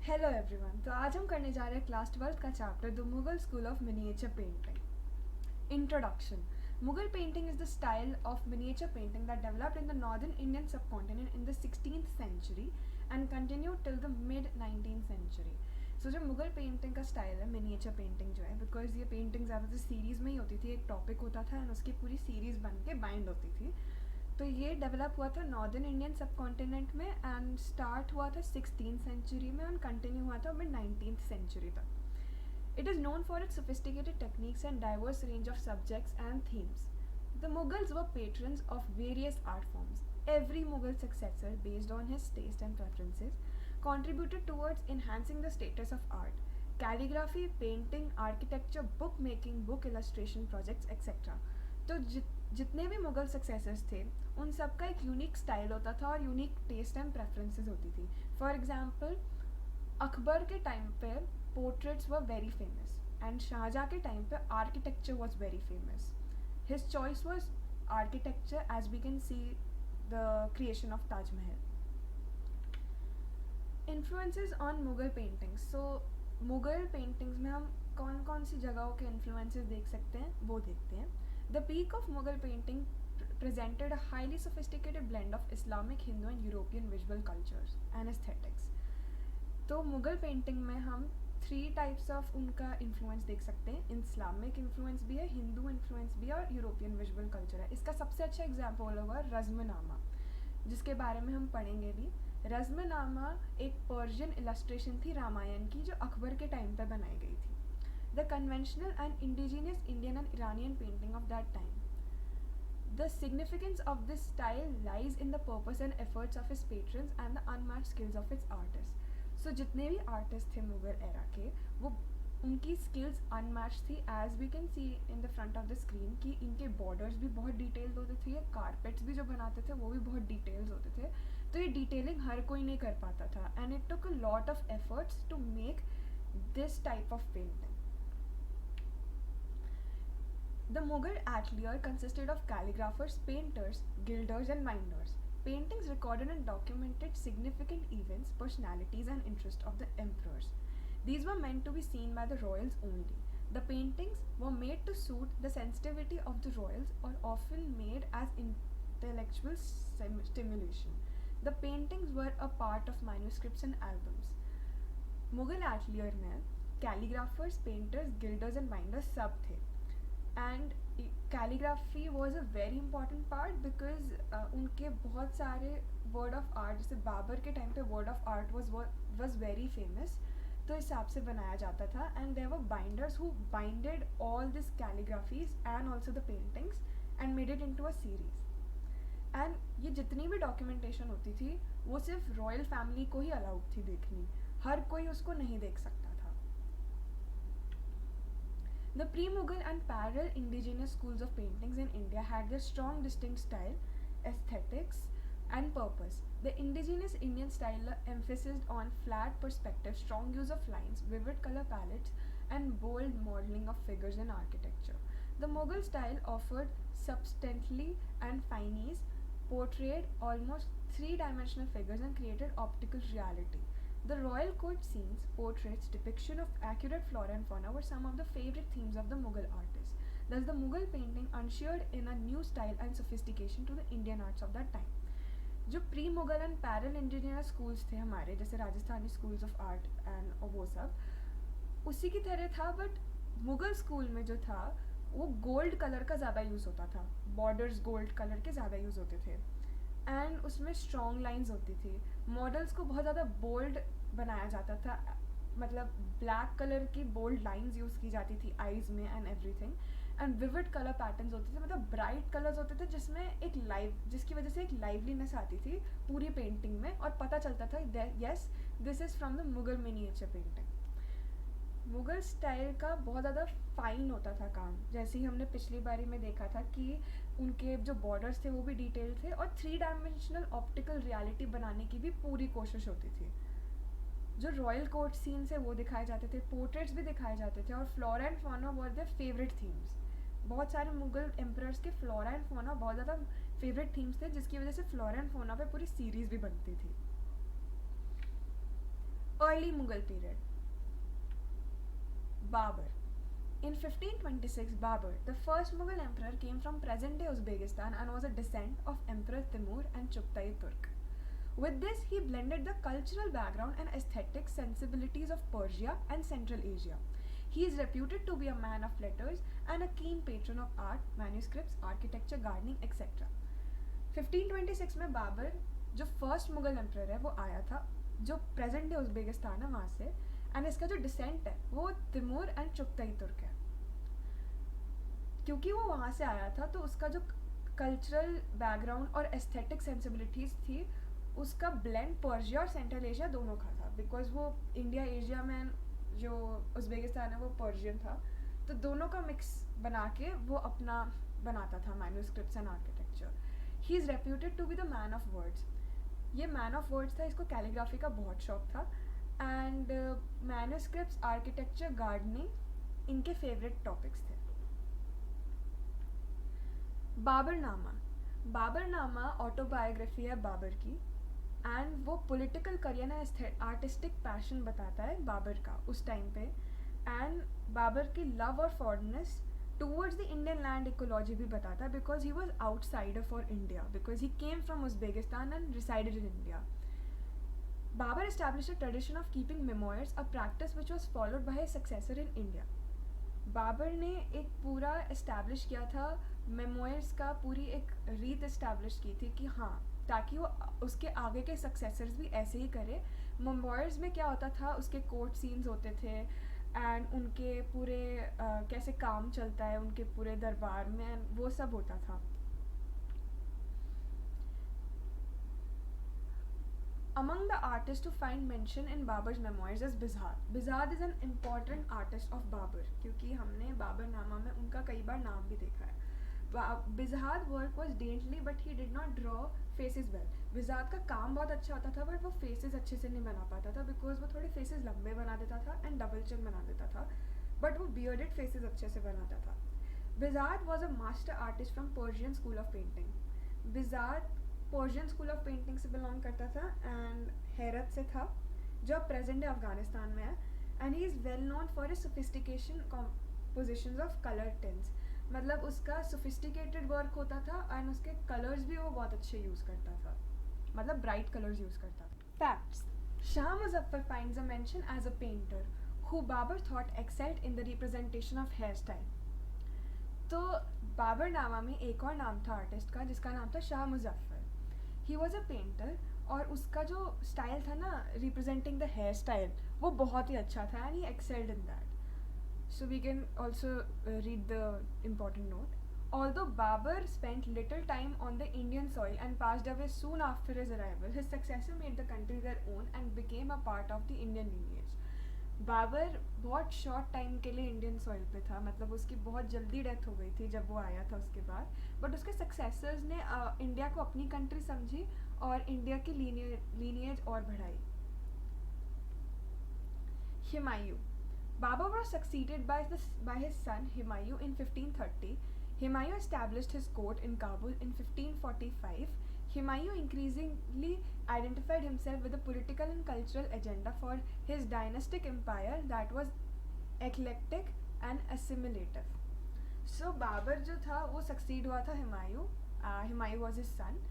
Hello everyone. तो आज हम करने जा रहे हैं क्लास 12th का chapter the Mughal school of miniature painting. Introduction. Mughal painting is the style of miniature painting that developed in the northern Indian subcontinent in the 16th century and continued till the mid 19th century. सो जो Mughal painting का style है miniature painting जो है, because ये painting ज़्यादातर series में ही होती थी, एक टॉपिक होता था एंड उसकी पूरी सीरीज़ बन के बाइंड होती थी। तो ये डेवलप हुआ था नॉर्दर्न इंडियन सब कॉन्टिनेंट में एंड स्टार्ट हुआ था 16th सेंचुरी में और कंटिन्यू हुआ था मिड 19th सेंचुरी तक। It is known for its sophisticated techniques and diverse range of subjects and themes. The Mughals were patrons of various art forms. Every Mughal successor, based on his taste and preferences, contributed towards enhancing the status of art. Calligraphy, painting, architecture, bookmaking, book illustration projects, etc. तो जितने भी Mughal successors थे उन सब का एक unique style होता था और यूनिक टेस्ट एंड प्रेफरेंसेस होती थी। फॉर एग्जांपल, अकबर के टाइम पे portraits were very famous and Shahjahan के टाइम पे architecture was very famous. His choice was architecture, as we can see the creation of Taj Mahal. Influences on Mughal paintings. So Mughal paintings में हम कौन कौन सी जगहों के influences देख सकते हैं वो देखते हैं। The peak of Mughal painting presented a highly sophisticated blend of Islamic, Hindu and European visual cultures and aesthetics. तो मुगल पेंटिंग में हम 3 टाइप्स ऑफ उनका इन्फ्लुएंस देख सकते हैं। इस्लामिक इन्फ्लुएंस भी है, हिंदू इन्फ्लुएंस भी है और यूरोपियन विजुअल कल्चर है। इसका सबसे अच्छा एग्जाम्पल होगा रज़्मनामा, जिसके बारे में हम पढ़ेंगे भी। रज़्मनामा एक पर्शियन इलस्ट्रेशन थी रामायण की, जो अकबर के टाइम पे बनाई गई थी। The conventional and indigenous Indian and Iranian painting of that time. The significance of this style lies in the purpose and efforts of his patrons and the unmatched skills of its artists. So जितने भी artist थे Mughal era के, वो उनकी skills unmatch थी। As we can see in the front of the screen कि इनके borders भी बहुत डिटेल्ड होते थे, कारपेट्स भी जो बनाते थे वो भी बहुत डिटेल्स होते थे। तो ये डिटेलिंग हर कोई नहीं कर पाता था and it took a lot of efforts to make this type of painting. The Mughal atelier consisted of calligraphers, painters, gilders, and minders. Paintings recorded and documented significant events, personalities, and interests of the emperors. These were meant to be seen by the royals only. The paintings were made to suit the sensitivity of the royals or often made as intellectual stimulation. The paintings were a part of manuscripts and albums. Mughal atelier में calligraphers, painters, gilders and minders सब थे and calligraphy was a very important part because उनके बहुत सारे word of art, जैसे बाबर के time पे word of art was very famous, तो इस हिसाब से बनाया जाता था। And there were binders who binded all this calligraphies and also the paintings and made it into a series. And ये जितनी भी डॉक्यूमेंटेशन होती थी वो सिर्फ रॉयल फैमिली को ही अलाउड थी देखनी, हर कोई उसको नहीं देख सकता था। The pre-Mughal and parallel indigenous schools of paintings in India had their strong distinct style, aesthetics and purpose. The indigenous Indian style emphasized on flat perspective, strong use of lines, vivid color palettes and bold modeling of figures in architecture. The Mughal style offered substantially and finesse, portrayed almost three-dimensional figures and created optical reality. The royal court scenes, portraits, depiction of accurate flora and fauna were some of the favorite themes of the Mughal artists. Thus, the Mughal painting ushered in a new style and sophistication to the Indian arts of that time. जो pre Mughal and parallel indigenous schools थे हमारे, जैसे Rajasthani schools of art and वो सब उसी की तरह था, बट मुगल स्कूल में जो था वो गोल्ड कलर का ज़्यादा यूज़ होता था, बॉर्डर्स गोल्ड कलर के ज़्यादा यूज़ होते थे एंड उसमें स्ट्रॉन्ग लाइंस होती थी। मॉडल्स को बहुत ज़्यादा बोल्ड बनाया जाता था, मतलब ब्लैक कलर की बोल्ड लाइंस यूज़ की जाती थी आईज में and everything. And vivid colour patterns होते थे, मतलब ब्राइट कलर्स होते थे जिसमें एक लाइव, जिसकी वजह से एक लाइवलीनेस आती थी पूरी पेंटिंग में और पता चलता था yes this is from the Mughal miniature painting. Mughal style का बहुत ज़्यादा फाइन होता था काम, जैसे ही हमने पिछली बारी में देखा था कि उनके जो बॉर्डर्स थे वो भी डिटेल थे और 3 डायमेंशनल ऑप्टिकल रियलिटी बनाने की भी पूरी कोशिश होती थी। जो रॉयल कोर्ट सीन्स है वो दिखाए जाते थे, पोर्ट्रेट्स भी दिखाए जाते थे और flora and fauna were their favourite themes. बहुत सारे मुगल एम्परर्स के फ्लोरा एंड फौना बहुत ज़्यादा फेवरेट थीम्स थे, जिसकी वजह से फ्लोरा एंड फौना पे पूरी सीरीज़ भी बनती थी। Early Mughal period. Babur. In 1526, Babur, the first Mughal emperor, came from present-day Uzbekistan and was a descendant of Emperor Timur and Chugtai Turk. With this, he blended the cultural background and aesthetic sensibilities of Persia and Central Asia. He is reputed to be a man of letters and a keen patron of art, manuscripts, architecture, gardening, etc. 1526 में बाबर जो first Mughal emperor है वो आया था, जो present day Uzbekistan है वहाँ से, एंड इसका जो डिसेंट है वो तिमूर एंड चुगताई तुर्क है. क्योंकि वो वहाँ से आया था तो उसका जो कल्चरल बैकग्राउंड और एस्थेटिक सेंसिबिलिटीज़ थी उसका ब्लेंड पर्शिया और सेंट्रल एशिया दोनों का था, बिकॉज वो इंडिया एशिया में जो उज़्बेकिस्तान है वो पर्शियन था, तो दोनों का मिक्स बना के वो अपना बनाता था manuscripts and architecture. He is reputed to be the man of words. ये मैन ऑफ वर्ड्स था, इसको कैलीग्राफी का बहुत शौक था, एंड मैन्यूस्क्रिप्ट्स, आर्किटेक्चर, गार्डनिंग इनके फेवरेट टॉपिक्स थे. बाबरनामा. बाबरनामा ऑटोबायोग्राफी है बाबर की, एंड वो political career and artistic passion बताता है बाबर का उस टाइम पे, एंड बाबर की लव और fondness towards the Indian land ecology भी बताता है, because he was outsider for India, because he came from Uzbekistan and resided in India. Babur established a tradition of keeping memoirs, a practice which was followed by his successor in India. Babur ने एक पूरा establish किया था memoirs का, पूरी एक रीत establish की थी कि हाँ, ताकि वो उसके आगे के सक्सेसर्स भी ऐसे ही करें. मेमोयर्स में क्या होता था, उसके कोर्ट सीन्स होते थे एंड उनके पूरे कैसे काम चलता है उनके पूरे दरबार में, वो सब होता था. Among the artists to find mention in Babar's memoirs is Bizhad. Bizhad is an important artist of Babar, क्योंकि हमने बाबरनामा में उनका कई बार नाम भी देखा है. Bizhad work was daintily but he did not draw faces well. Bizhad का काम बहुत अच्छा होता था but वो faces अच्छे से नहीं बना पाता था, because वो थोड़े faces लंबे बना देता था and double chin बना देता था, but वो bearded faces अच्छे से बनाता था. Bizhad was a master artist from Persian school of painting. Bizhad Persian school of painting से बिलोंग करता था एंड हेरत से था, जो प्रेजेंट डे अफगानिस्तान में है, and he is well known for his sophistication compositions of colour tints. मतलब उसका सोफिस्टिकेटेड वर्क होता था एंड उसके कलर्स भी वो बहुत अच्छे यूज़ करता था, मतलब ब्राइट कलर्स यूज़ करता था. Facts. Shah Muzaffar finds a mention as a painter who Babur thought excelled in the representation of hairstyle. तो बाबरनामा में एक और नाम था आर्टिस्ट का जिसका नाम था Shah Muzaffar. He was a painter और उसका जो स्टाइल था ना रिप्रेजेंटिंग द हेयर स्टाइल वो बहुत ही अच्छा था and he excelled in that. So we can also read the important note. Although Babur spent little time on the Indian soil and passed away soon after his arrival, his successor made the country their own and became a part of the Indian lineage. Babur बहुत short time के लिए Indian soil पे था, मतलब उसकी बहुत जल्दी death हो गई थी जब वो आया था उसके बाद, बट उसके सक्सेसर्स ने इंडिया को अपनी कंट्री समझी और इंडिया की लीनिएज और बढ़ाई. Humayun. Babur was succeeded by his son Humayun in 1530. Humayun established his court in Kabul in 1545. Humayun increasingly identified himself with a political and cultural agenda for his dynastic empire that was eclectic and assimilative. So Babur जो था वो succeed हुआ था Humayun. Humayun was his son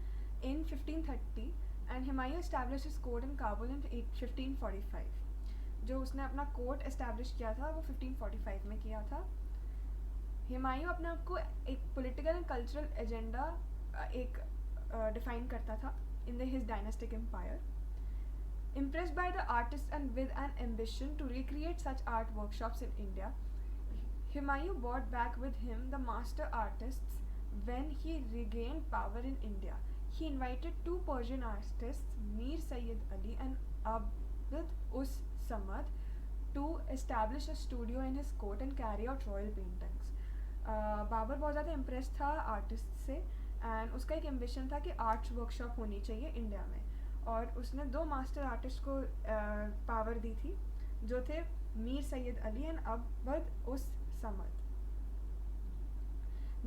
in 1530 and Humayun established his court in Kabul in 1545. जो उसने अपना court establish किया था वो 1545 में किया था. हुमायूं अपने आप को एक पॉलिटिकल एंड कल्चरल एजेंडा एक डिफाइन करता था in his dynastic empire. Impressed by the artists and with an ambition to recreate such art workshops in India, Humayun brought back with him the master artists when he regained power in India. He invited two Persian artists, Mir Sayyid Ali and Abd us Samad, to establish a studio in his court and carry out royal paintings. Babur बहुत ज़्यादा impress था artist से and उसका एक ambition था कि arts workshop होनी चाहिए इंडिया में, और उसने दो मास्टर आर्टिस्ट को पावर दी थी जो थे मीर सैयद अली एंड अब्द उस समद.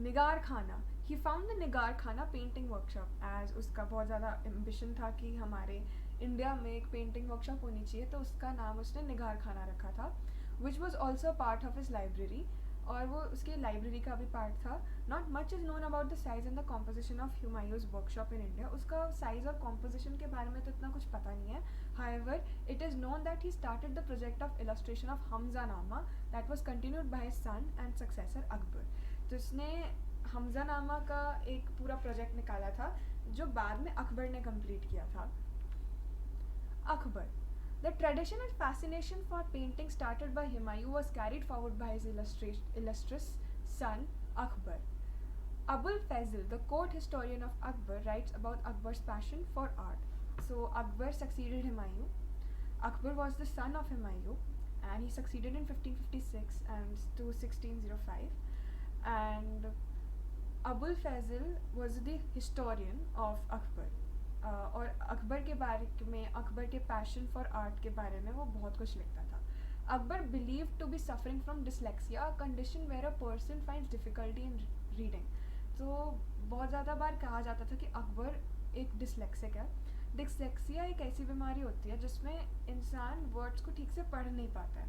निगार खाना. ही फाउंड द निगार खाना पेंटिंग वर्कशॉप एज उसका बहुत ज़्यादा एम्बिशन था कि हमारे इंडिया में एक पेंटिंग वर्कशॉप होनी चाहिए, तो उसका नाम उसने निगार खाना रखा था, which was also part of his library, और वो उसकी लाइब्रेरी का भी पार्ट था. Not much is known about the size and the composition of Humayun's workshop in India. उसका साइज़ और कॉम्पोजिशन के बारे में तो इतना कुछ पता नहीं है. However it is known that he started the project of illustration of Hamzanama that was continued by his son and successor Akbar. तो उसने हमजानामा का एक पूरा प्रोजेक्ट निकाला था जो बाद में अकबर ने कंप्लीट किया था. Akbar. The tradition and fascination for painting started by Humayun was carried forward by his illustrious son Akbar. Abul Fazl, the court historian of Akbar, writes about Akbar's passion for art. So Akbar succeeded Humayun. Akbar was the son of Humayun, and he succeeded in 1556 and to 1605. And Abul Fazl was the historian of Akbar. और अकबर के बारे में, अकबर के passion for art के बारे में वो बहुत कुछ लिखता था. Akbar believe to be suffering from dyslexia, a condition where a person finds difficulty in reading. तो बहुत ज़्यादा बार कहा जाता था कि अकबर एक डिसलेक्सिक है. डिसलेक्सिया एक ऐसी बीमारी होती है जिसमें इंसान वर्ड्स को ठीक से पढ़ नहीं पाता है.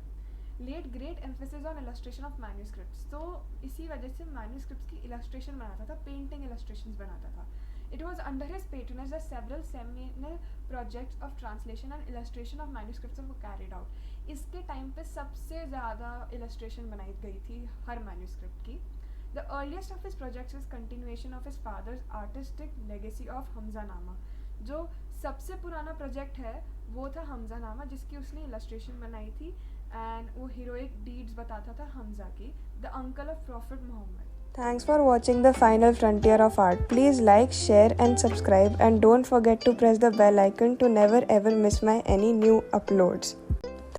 Let great emphasis on illustration of manuscripts. तो इसी वजह से मैन्यूस्क्रिप्ट्स की इलस्ट्रेशन बनाता था, पेंटिंग इलस्ट्रेशंस बनाता था. It was under his patronage that several seminal projects of translation and illustration of manuscripts were carried out. इसके टाइम पे सबसे ज़्यादा illustration बनाई गई थी हर manuscript की. The earliest of his projects is continuation of his father's artistic legacy of Hamzanama. जो सबसे पुराना प्रोजेक्ट है वो था हमजानामा, जिसकी उसने illustration बनाई थी, and वो heroic deeds बताता था हमजा की, the uncle of Prophet Muhammad. Thanks for watching The Final Frontier of Art. Please like, share and subscribe, and don't forget to press the bell icon to never ever miss my any new uploads.